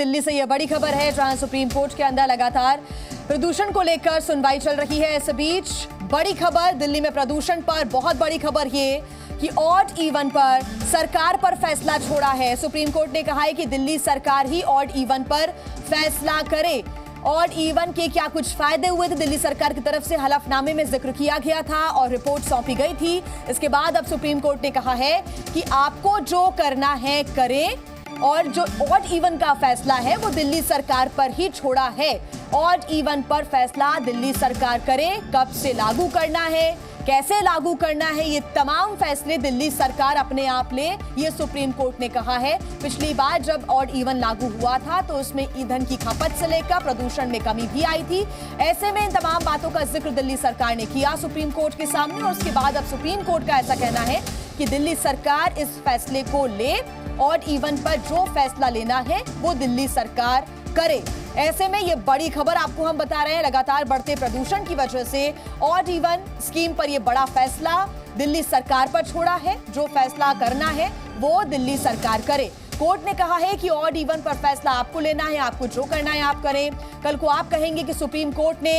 दिल्ली से ये बड़ी खबर है, जहां सुप्रीम कोर्ट के अंदर लगातार प्रदूषण को लेकर सुनवाई चल रही है। इस बीच बड़ी खबर दिल्ली में प्रदूषण पर, बहुत बड़ी खबर ये कि ऑड इवन पर सरकार पर फैसला छोड़ा है। सुप्रीम कोर्ट ने कहा है कि दिल्ली सरकार ही ऑड इवन पर फैसला करे। ऑड इवन के क्या कुछ फायदे हुए थे, दिल्ली सरकार की तरफ से हलफनामे में जिक्र किया गया था और रिपोर्ट सौंपी गई थी। इसके बाद अब सुप्रीम कोर्ट ने कहा है कि आपको जो करना है करें, और जो ऑड इवन का फैसला है वो दिल्ली सरकार पर ही छोड़ा है। ऑड इवन पर फैसला दिल्ली सरकार करे, कब से लागू करना है, कैसे लागू करना है, ये तमाम फैसले दिल्ली सरकार अपने आप ले, ये सुप्रीम कोर्ट ने कहा है। पिछली बार जब ऑड इवन लागू हुआ था तो उसमें ईंधन की खपत से लेकर प्रदूषण में कमी भी आई थी। ऐसे में इन तमाम बातों का जिक्र दिल्ली सरकार ने किया सुप्रीम कोर्ट के सामने, और उसके बाद अब सुप्रीम कोर्ट का ऐसा कहना है कि दिल्ली सरकार इस फैसले को ले, ऑड इवन पर जो फैसला लेना है वो दिल्ली सरकार करे। ऐसे में ये बड़ी खबर आपको हम बता रहे हैं, लगातार बढ़ते प्रदूषण की वजह से ऑड इवन स्कीम पर ये बड़ा फैसला दिल्ली सरकार पर छोड़ा है। जो फैसला करना है वो दिल्ली सरकार करे। कोर्ट ने कहा है कि ऑड इवन पर फैसला आपको लेना है, आपको जो करना है आप करें। कल को आप कहेंगे कि सुप्रीम कोर्ट ने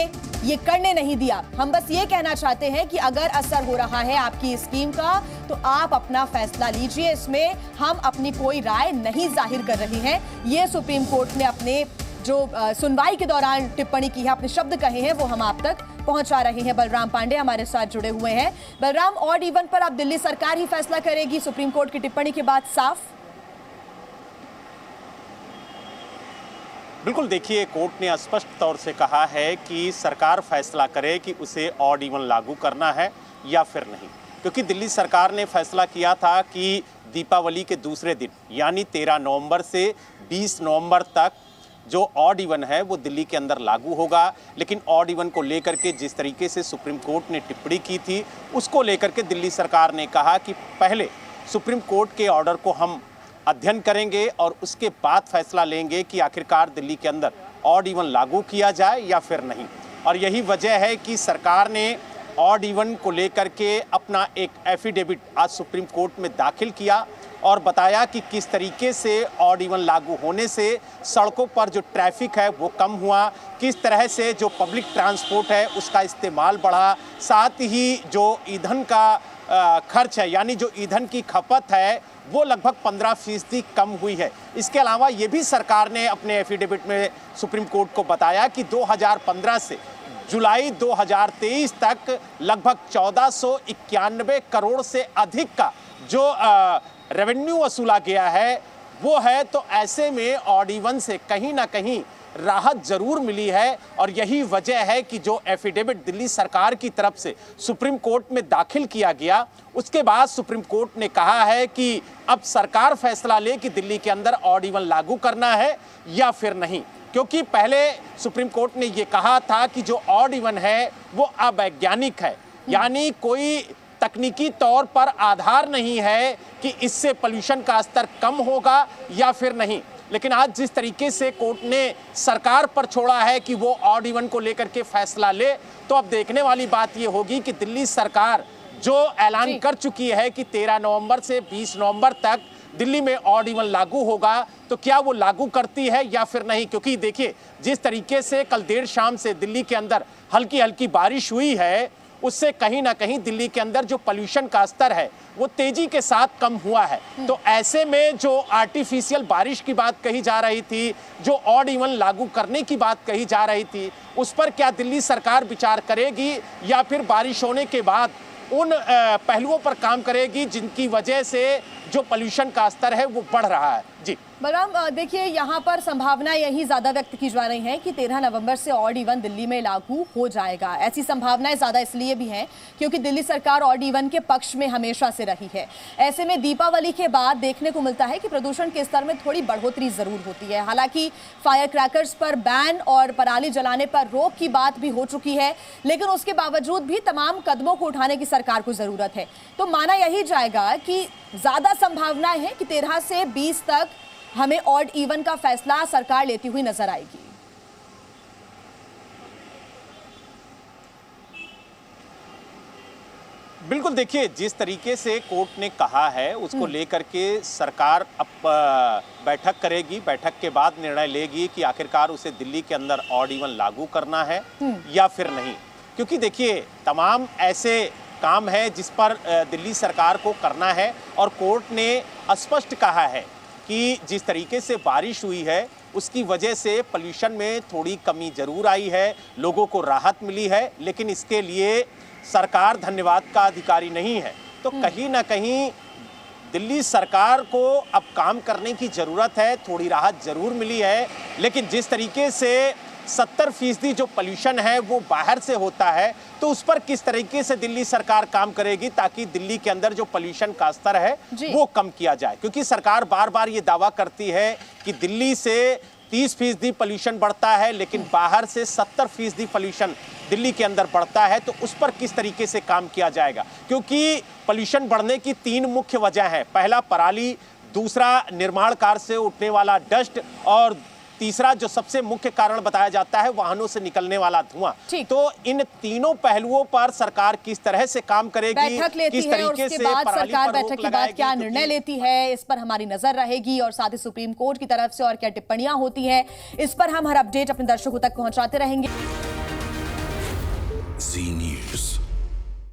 ये करने नहीं दिया। हम बस ये कहना चाहते हैं कि अगर असर हो रहा है आपकी स्कीम का तो आप अपना फैसला लीजिए, इसमें हम अपनी कोई राय नहीं जाहिर कर रहे हैं। ये सुप्रीम कोर्ट ने अपने जो सुनवाई के दौरान टिप्पणी की है, अपने शब्द कहे हैं, वो हम आप तक पहुंचा रहे हैं। बलराम पांडे हमारे साथ जुड़े हुए हैं। बलराम, ऑड इवन पर अब दिल्ली सरकार ही फैसला करेगी सुप्रीम कोर्ट की टिप्पणी के बाद साफ? बिल्कुल, देखिए कोर्ट ने स्पष्ट तौर से कहा है कि सरकार फैसला करे कि उसे ऑड इवन लागू करना है या फिर नहीं, क्योंकि दिल्ली सरकार ने फैसला किया था कि दीपावली के दूसरे दिन यानी 13 नवंबर से 20 नवंबर तक जो ऑड इवन है वो दिल्ली के अंदर लागू होगा। लेकिन ऑड इवन को लेकर के जिस तरीके से सुप्रीम कोर्ट ने टिप्पणी की थी, उसको लेकर के दिल्ली सरकार ने कहा कि पहले सुप्रीम कोर्ट के ऑर्डर को हम अध्ययन करेंगे और उसके बाद फैसला लेंगे कि आखिरकार दिल्ली के अंदर ऑड इवन लागू किया जाए या फिर नहीं। और यही वजह है कि सरकार ने ऑड इवन को लेकर के अपना एक एफिडेविट आज सुप्रीम कोर्ट में दाखिल किया और बताया कि किस तरीके से ऑड इवन लागू होने से सड़कों पर जो ट्रैफिक है वो कम हुआ, किस तरह से जो पब्लिक ट्रांसपोर्ट है उसका इस्तेमाल बढ़ा, साथ ही जो ईंधन का खर्च है यानी जो ईंधन की खपत है वो लगभग 15% कम हुई है। इसके अलावा ये भी सरकार ने अपने एफिडेविट में सुप्रीम कोर्ट को बताया कि 2015 से जुलाई 2023 तक लगभग 1491 करोड़ से अधिक का जो रेवेन्यू वसूला गया है वो है। तो ऐसे में ऑड इवन से कहीं ना कहीं राहत जरूर मिली है, और यही वजह है कि जो एफिडेविट दिल्ली सरकार की तरफ से सुप्रीम कोर्ट में दाखिल किया गया, उसके बाद सुप्रीम कोर्ट ने कहा है कि अब सरकार फैसला ले कि दिल्ली के अंदर ऑड इवन लागू करना है या फिर नहीं। क्योंकि पहले सुप्रीम कोर्ट ने ये कहा था कि जो ऑड इवन है वो अवैज्ञानिक है, यानी कोई तकनीकी तौर पर आधार नहीं है कि इससे पोल्यूशन का स्तर कम होगा या फिर नहीं। लेकिन आज जिस तरीके से कोर्ट ने सरकार पर छोड़ा है कि वो ऑड इवन को लेकर के फैसला ले, तो अब देखने वाली बात ये होगी कि दिल्ली सरकार जो ऐलान कर चुकी है कि 13 नवंबर से 20 नवंबर तक दिल्ली में ऑड इवन लागू होगा, तो क्या वो लागू करती है या फिर नहीं। क्योंकि देखिए जिस तरीके से कल देर शाम से दिल्ली के अंदर हल्की हल्की बारिश हुई है, उससे कहीं ना कहीं दिल्ली के अंदर जो पोल्यूशन का स्तर है वो तेजी के साथ कम हुआ है। तो ऐसे में जो आर्टिफिशियल बारिश की बात कही जा रही थी, जो ऑड इवन लागू करने की बात कही जा रही थी, उस पर क्या दिल्ली सरकार विचार करेगी या फिर बारिश होने के बाद उन पहलुओं पर काम करेगी जिनकी वजह से जो पोल्यूशन का स्तर है वो बढ़ रहा है। जी बलराम, देखिए यहाँ पर संभावना यही ज्यादा व्यक्त की जा रही है कि 13 नवंबर से ऑड इवन दिल्ली में लागू हो जाएगा। ऐसी संभावनाएं ज्यादा इसलिए भी हैं क्योंकि दिल्ली सरकार ऑड इवन के पक्ष में हमेशा से रही है। ऐसे में दीपावली के बाद देखने को मिलता है कि प्रदूषण के स्तर में थोड़ी बढ़ोतरी जरूर होती है। हालांकि फायर क्रैकर्स पर बैन और पराली जलाने पर रोक की बात भी हो चुकी है, लेकिन उसके बावजूद भी तमाम कदमों को उठाने की सरकार को जरूरत है। तो माना यही जाएगा कि ज्यादा संभावनाएं हैं कि 13 से 20 तक हमें ऑड इवन का फैसला सरकार लेती हुई नजर आएगी। बिल्कुल, देखिए जिस तरीके से कोर्ट ने कहा है उसको लेकर के सरकार अब बैठक करेगी। बैठक के बाद निर्णय लेगी कि आखिरकार उसे दिल्ली के अंदर ऑड इवन लागू करना है या फिर नहीं। क्योंकि देखिए तमाम ऐसे काम है जिस पर दिल्ली सरकार को करना है और कोर्ट ने स्पष्ट कहा है कि जिस तरीके से बारिश हुई है उसकी वजह से पोल्यूशन में थोड़ी कमी जरूर आई है, लोगों को राहत मिली है, लेकिन इसके लिए सरकार धन्यवाद का अधिकारी नहीं है। तो कहीं ना कहीं दिल्ली सरकार को अब काम करने की जरूरत है। थोड़ी राहत जरूर मिली है, लेकिन जिस तरीके से 70% जो पोल्यूशन है वो बाहर से होता है, तो उस पर किस तरीके से दिल्ली सरकार काम करेगी ताकि दिल्ली के अंदर जो पोल्यूशन का स्तर है वो कम किया जाए। क्योंकि सरकार बार बार ये दावा करती है कि दिल्ली से 30% पोल्यूशन बढ़ता है, लेकिन बाहर से 70% पोल्यूशन दिल्ली के अंदर बढ़ता है। तो उस पर किस तरीके से काम किया जाएगा, क्योंकि पोल्यूशन बढ़ने की 3 मुख्य वजह है। पहला पराली, दूसरा निर्माण कार्य से उठने वाला डस्ट और तीसरा जो सबसे मुख्य कारण बताया जाता है वाहनों से निकलने वाला धुआं। तो इन तीनों पहलुओं पर सरकार किस तरह से काम करेगी, बैठक लेती किस है और तरीके उसके से बाद पराली सरकार पर बैठक रोक के बाद लगाएगी, क्या निर्णय लेती है इस पर हमारी नजर रहेगी और साथ ही सुप्रीम कोर्ट की तरफ से और क्या टिप्पणियां होती है इस पर हम हर अपडेट अपने दर्शकों तक पहुंचाते रहेंगे। जी न्यूज़।